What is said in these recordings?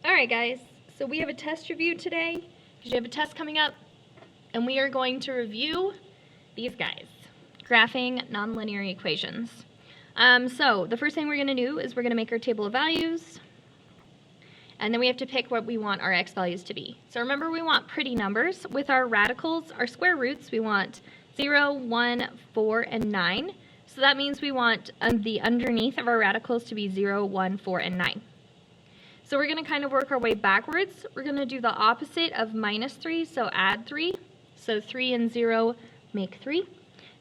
Alright guys, so we have a test review today, because you have a test coming up, and we are going to review these guys, graphing nonlinear equations. So the first thing we're going to do is we're going to make our table of values, and then we have to pick what we want our x values to be. So remember, we want pretty numbers. With our radicals, our square roots, we want 0, 1, 4, and 9. So that means we want the underneath of our radicals to be 0, 1, 4, and 9. So we're going to kind of work our way backwards. We're going to do the opposite of minus 3, so add 3. So 3 and 0 make 3.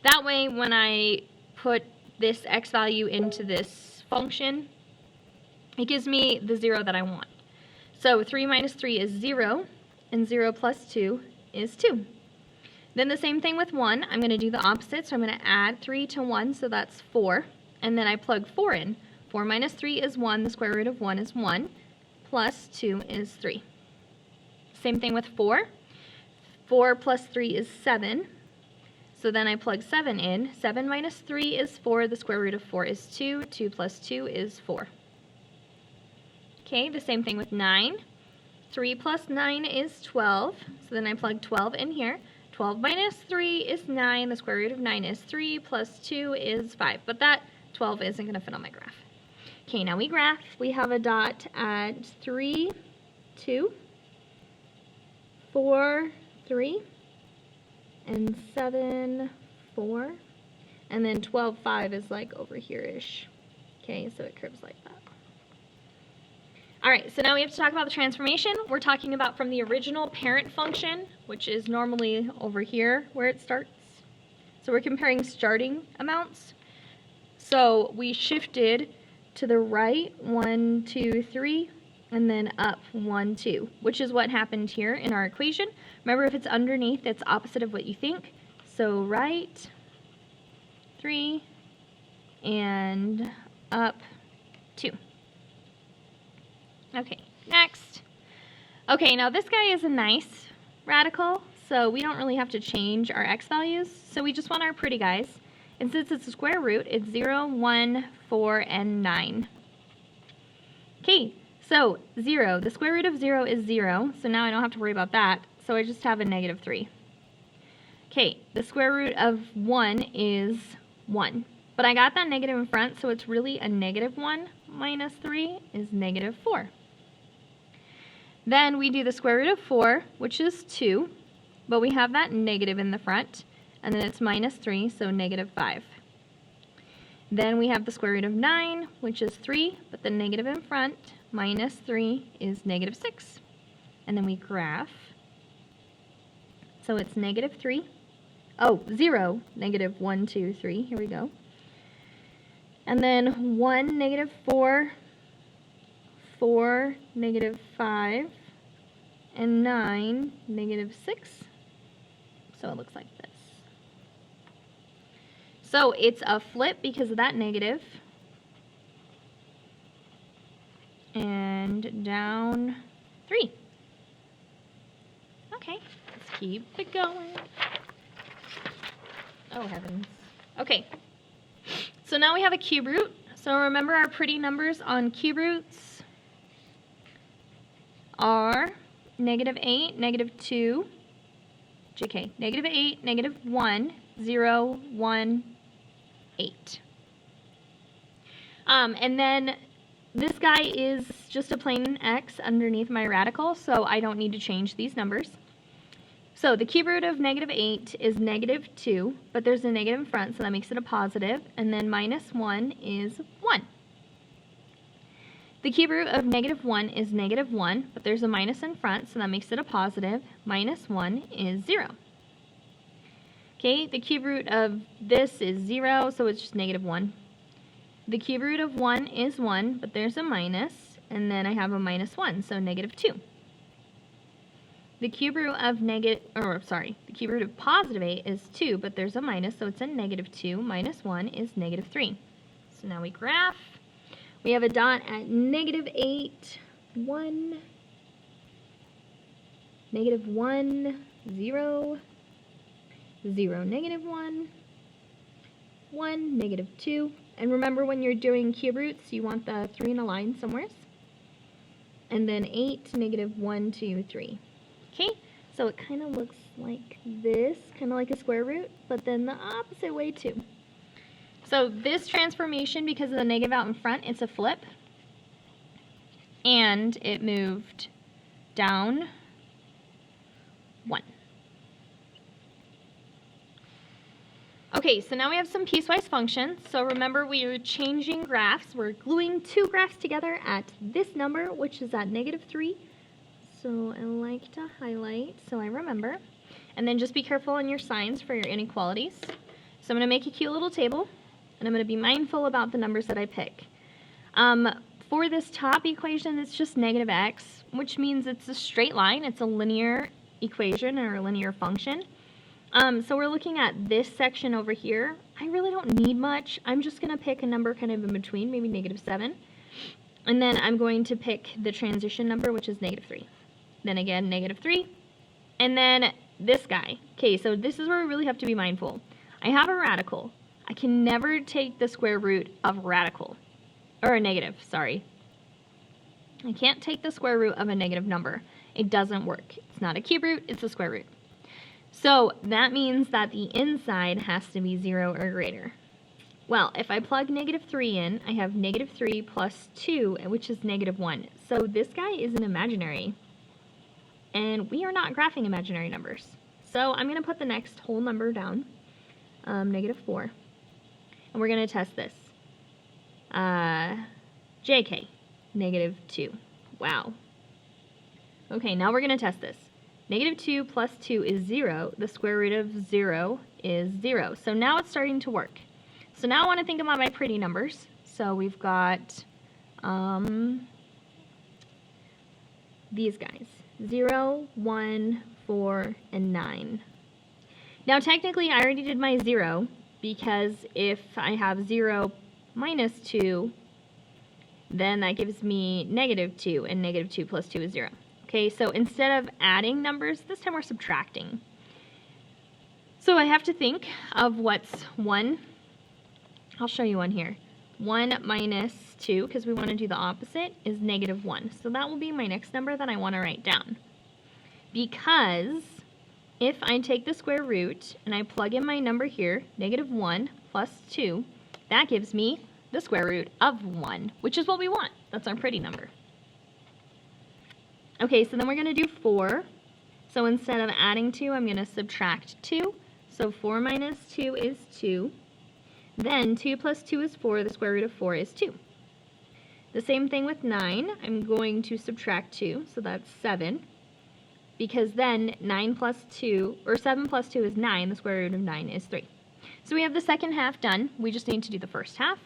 That way, when I put this x value into this function, it gives me the 0 that I want. So 3 minus 3 is 0, and 0 plus 2 is 2. Then the same thing with 1. I'm going to do the opposite, so I'm going to add 3 to 1, so that's 4. And then I plug 4 in. 4 minus 3 is 1, the square root of 1 is 1. Plus 2 is 3. Same thing with 4. 4 plus 3 is 7. So then I plug 7 in. 7 minus 3 is 4. The square root of 4 is 2. 2 plus 2 is 4. Okay, the same thing with 9. 3 plus 9 is 12. So then I plug 12 in here. 12 minus 3 is 9. The square root of 9 is 3. Plus 2 is 5. But that 12 isn't going to fit on my graph. Okay, now we graph. We have a dot at 3, 2, 4, 3, and 7, 4, and then 12, 5 is like over here-ish. Okay, so it curves like that. Alright, so now we have to talk about the transformation. We're talking about from the original parent function, which is normally over here where it starts. So we're comparing starting amounts. So we shifted to the right, 1, 2, 3, and then up 1, 2, which is what happened here in our equation. Remember, if it's underneath, it's opposite of what you think. So right, 3, and up 2. Okay, next. Okay, now this guy is a nice radical, so we don't really have to change our x values. So we just want our pretty guys. And since it's a square root, it's 0, 1, 4, and 9. Okay, so 0. The square root of 0 is 0, so now I don't have to worry about that. So I just have a negative 3. Okay, the square root of 1 is 1. But I got that negative in front, so it's really a negative 1 minus 3 is negative 4. Then we do the square root of 4, which is 2, but we have that negative in the front. And then it's minus 3, so negative 5. Then we have the square root of 9, which is 3, but the negative in front, minus 3, is negative 6. And then we graph. So it's negative 3. Oh, 0, negative 1, 2, 3. Here we go. And then 1, negative 4, 4, negative 5, and 9, negative 6. So it looks like this. So it's a flip because of that negative. And down 3. Okay, let's keep it going. Oh, heavens. Okay, so now we have a cube root. So remember, our pretty numbers on cube roots are negative 8, negative 2, JK, negative 8, negative 1, 0, 1, 8. And then this guy is just a plain x underneath my radical, so I don't need to change these numbers. So the cube root of negative 8 is negative 2, but there's a negative in front, so that makes it a positive, and then minus 1 is 1. The cube root of negative 1 is negative 1, but there's a minus in front, so that makes it a positive. Minus 1 is 0. Okay, the cube root of this is 0, so it's just negative 1. The cube root of 1 is 1, but there's a minus, and then I have a minus 1, so negative 2. The cube root of the cube root of positive 8 is 2, but there's a minus, so it's a negative 2. Minus 1 is negative 3. So now we graph. We have a dot at negative 8, 1, negative 1, 0, 0, negative 1, 1, negative 2. And remember, when you're doing cube roots, you want the 3 in a line somewhere. and then 8, negative 1, 2, 3. Okay, so it kind of looks like this, kind of like a square root, but then the opposite way too. So this transformation, because of the negative out in front, it's a flip, and it moved down 1. Okay, so now we have some piecewise functions. So remember, we are changing graphs. We're gluing two graphs together at this number, which is at -3. So I like to highlight so I remember. And then just be careful on your signs for your inequalities. So I'm going to make a cute little table, and I'm going to be mindful about the numbers that I pick. For this top equation, it's just -x, which means it's a straight line. It's a linear equation or a linear function. So we're looking at this section over here. I really don't need much. I'm just going to pick a number kind of in between, maybe -7. And then I'm going to pick the transition number, which is -3. Then again, -3. And then this guy. Okay, so this is where we really have to be mindful. I have a radical. I can never take the square root of radical. Or a negative, sorry. I can't take the square root of a negative number. It doesn't work. It's not a cube root, it's a square root. So that means that the inside has to be 0 or greater. Well, if I plug -3 in, I have -3 plus 2, which is -1. So this guy is an imaginary. And we are not graphing imaginary numbers. So I'm going to put the next whole number down, -4. And we're going to test this. JK, -2. Wow. Okay, now we're going to test this. -2 plus 2 is 0. The square root of 0 is 0. So now it's starting to work. So now I want to think about my pretty numbers. So we've got these guys. 0, 1, 4, and 9. Now technically I already did my 0, because if I have 0 minus 2, then that gives me -2, and -2 plus 2 is 0. Okay, so instead of adding numbers, this time we're subtracting. So I have to think of what's 1. I'll show you one here. 1 minus 2, because we want to do the opposite, is -1. So that will be my next number that I want to write down. Because if I take the square root and I plug in my number here, -1 plus 2, that gives me the square root of 1, which is what we want. That's our pretty number. Okay, so then we're going to do 4. So instead of adding 2, I'm going to subtract 2. So 4 minus 2 is 2. Then 2 plus 2 is 4. The square root of 4 is 2. The same thing with 9. I'm going to subtract 2. So that's 7. Because then 9 plus 2, or 7 plus 2 is 9. The square root of 9 is 3. So we have the second half done. We just need to do the first half.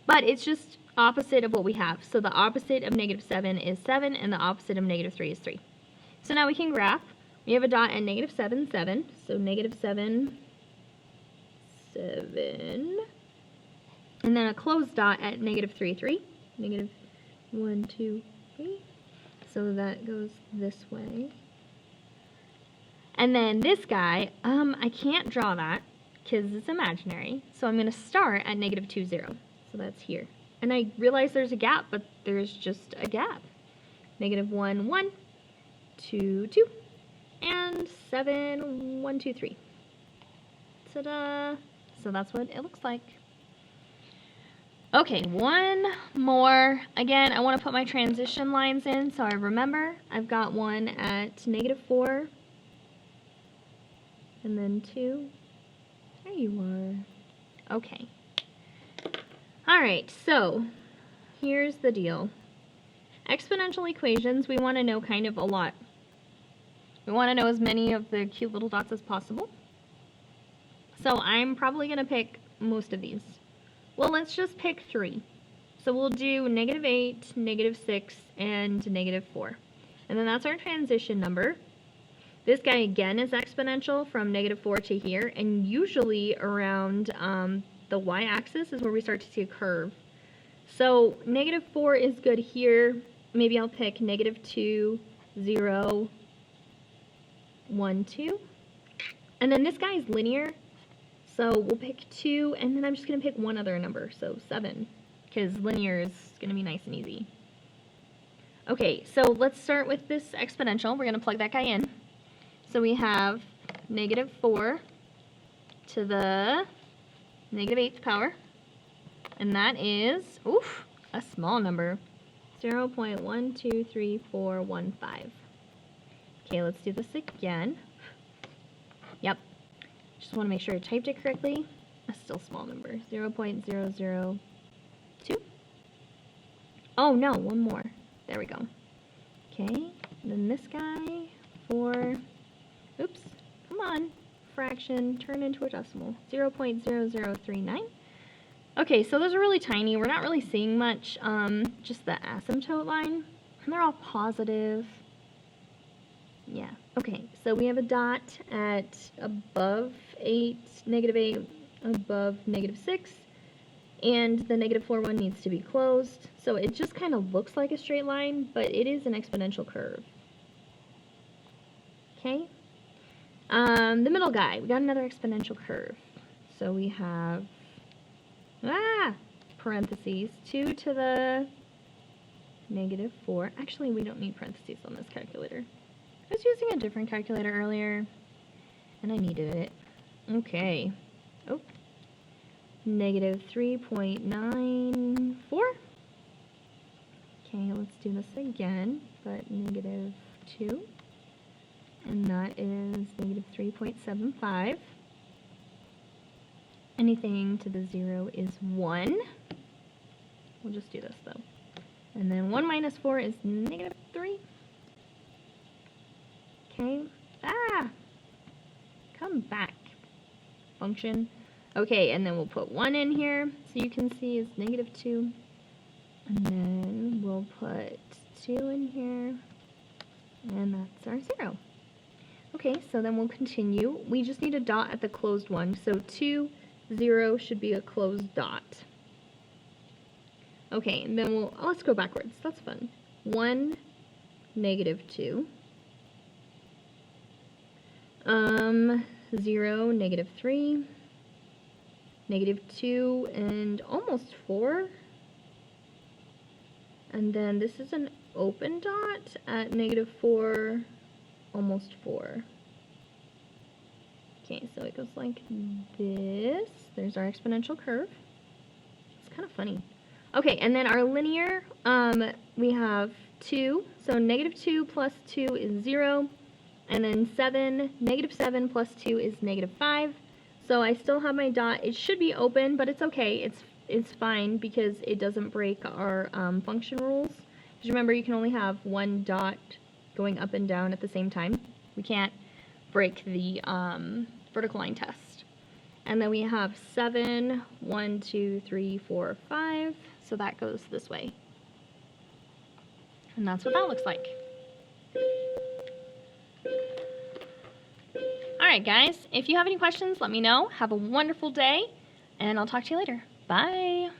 But it's just opposite of what we have. So the opposite of -7 is 7, and the opposite of -3 is 3. So now we can graph. We have a dot at -7, 7. So -7, 7. And then a closed dot at -3, 3. -1, 2, 3. So that goes this way. And then this guy, I can't draw that because it's imaginary. So I'm going to start at -2, 0. So that's here. And I realize there's a gap, but there's just a gap. -1, 1, 2, 2, and 7, 1, 2, 3. Ta-da! So that's what it looks like. Okay, one more. Again, I want to put my transition lines in so I remember. I've got one at -4, and then 2. There you are. Okay. Alright, so here's the deal. Exponential equations, we want to know kind of a lot. We want to know as many of the cute little dots as possible. So I'm probably going to pick most of these. Well, let's just pick 3. So we'll do -8, -6, and -4. And then that's our transition number. This guy again is exponential from -4 to here, and usually around the y-axis is where we start to see a curve. So -4 is good here. Maybe I'll pick -2, 0, 1, 2. And then this guy is linear. So we'll pick 2, and then I'm just going to pick one other number, so 7, because linear is going to be nice and easy. Okay, so let's start with this exponential. We're going to plug that guy in. So we have negative 4 to the negative 8th power. And that is, oof, a small number. 0.123415. Okay, let's do this again. Yep. Just want to make sure I typed it correctly. A still small number. 0.002. Oh no, one more. There we go. Okay, then this guy, 4, oops, come on, fraction, turn into a decimal, 0.0039. Okay, so those are really tiny. We're not really seeing much, just the asymptote line, and they're all positive. Yeah, okay, so we have a dot at above 8, negative 8, above negative 6, and the negative 4 one needs to be closed. So it just kind of looks like a straight line, but it is an exponential curve. Okay? The middle guy, we got another exponential curve. So we have, parentheses, 2 to the negative 4. Actually, we don't need parentheses on this calculator. I was using a different calculator earlier, and I needed it. Okay. Oh. Negative 3.94. Okay, let's do this again, but negative 2. And that is negative 3.75. Anything to the 0 is 1. We'll just do this, though. And then 1 minus 4 is negative 3. Okay. Come back, function. Okay, and then we'll put 1 in here, so you can see it's negative 2. And then we'll put 2 in here, and that's our 0. Okay, so then we'll continue. We just need a dot at the closed one, so 2, 0 should be a closed dot. Okay, and then let's go backwards. That's fun. 1, negative 2. 0, negative 3. Negative 2 and almost 4. And then this is an open dot at negative 4, almost 4. Okay, so it goes like this. There's our exponential curve. It's kind of funny. Okay, and then our linear, we have 2. So negative 2 plus 2 is 0. And then 7, negative 7 plus 2 is negative 5. So I still have my dot. It should be open, but it's okay. It's fine because it doesn't break our function rules. Because remember, you can only have one dot going up and down at the same time. We can't break the vertical line test. And then we have 7, 1, 2, 3, 4, 5. So that goes this way. And that's what that looks like. Alright guys, if you have any questions, let me know. Have a wonderful day, and I'll talk to you later. Bye!